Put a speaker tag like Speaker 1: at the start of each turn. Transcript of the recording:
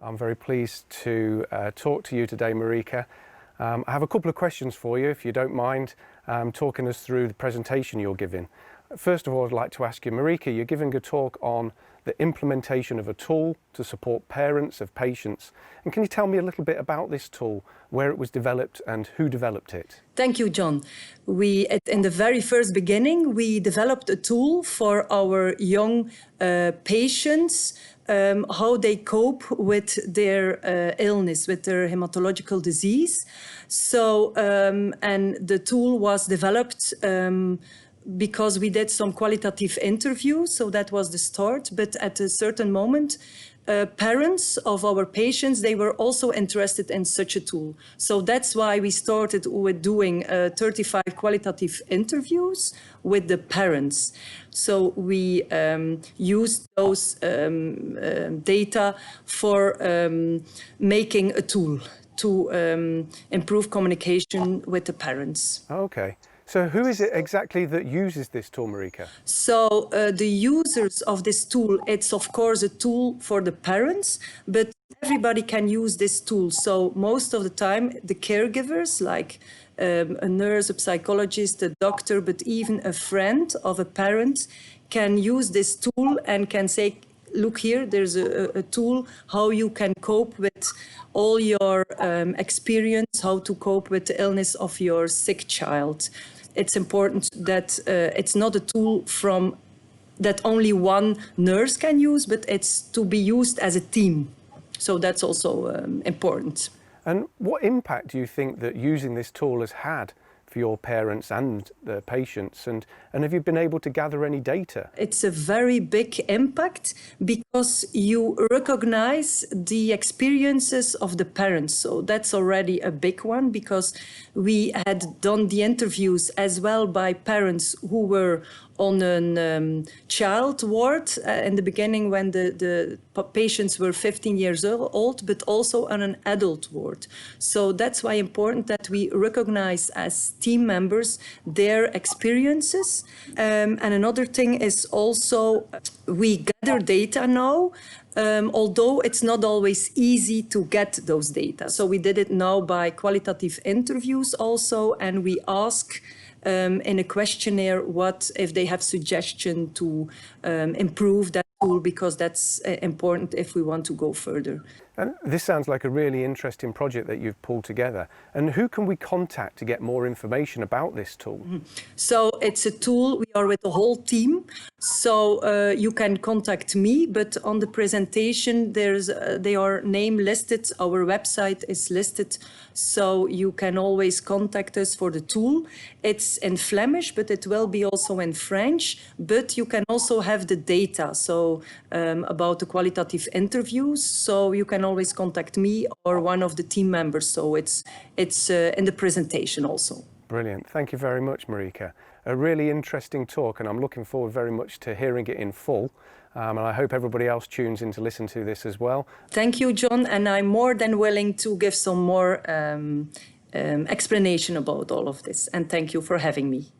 Speaker 1: I'm very pleased to talk to you today, Marijke. I have a couple of questions for you, if you don't mind talking us through the presentation you're giving. First of all, I'd like to ask you, Marijke, you're giving a talk on the implementation of a tool to support parents of patients. And can you tell me a little bit about this tool, where it was developed and who developed it?
Speaker 2: Thank you, John. In the very first beginning, we developed a tool for our young patients, how they cope with their illness, with their hematological disease. So, and the tool was developed because we did some qualitative interviews, so that was the start. But at a certain moment, parents of our patients, they were also interested in such a tool. So that's why we started with doing 35 qualitative interviews with the parents. So we used those data for making a tool to improve communication with the parents.
Speaker 1: Okay. So who is it exactly that uses this tool, Marijke?
Speaker 2: So the users of this tool, it's of course a tool for the parents, but everybody can use this tool. So most of the time, the caregivers, like a nurse, a psychologist, a doctor, but even a friend of a parent can use this tool and can say, look here, there's a tool how you can cope with all your experience, how to cope with the illness of your sick child. It's important that it's not a tool that only one nurse can use, but it's to be used as a team. So that's also important.
Speaker 1: And what impact do you think that using this tool has had for your parents and the patients, and have you been able to gather any data?
Speaker 2: It's a very big impact because you recognize the experiences of the parents. So that's already a big one, because we had done the interviews as well by parents who were on a child ward in the beginning when the patients were 15 years old, but also on an adult ward. So that's why important that we recognize as team members their experiences. And another thing is also we gather data now, although it's not always easy to get those data. So we did it now by qualitative interviews also, and we ask in a questionnaire what if they have suggestion to improve that tool, because that's important if we want to go further.
Speaker 1: And this sounds like a really interesting project that you've pulled together. And who can we contact to get more information about this tool?
Speaker 2: So it's a tool, we are with the whole team. So you can contact me, but on the presentation, they are name listed. Our website is listed, so you can always contact us for the tool. It's in Flemish, but it will be also in French. But you can also have the data, so about the qualitative interviews. So you can always contact me or one of the team members. So it's in the presentation also.
Speaker 1: Brilliant. Thank you very much, Marijke. A really interesting talk, and I'm looking forward very much to hearing it in full. And I hope everybody else tunes in to listen to this as well.
Speaker 2: Thank you, John. And I'm more than willing to give some more explanation about all of this. And thank you for having me.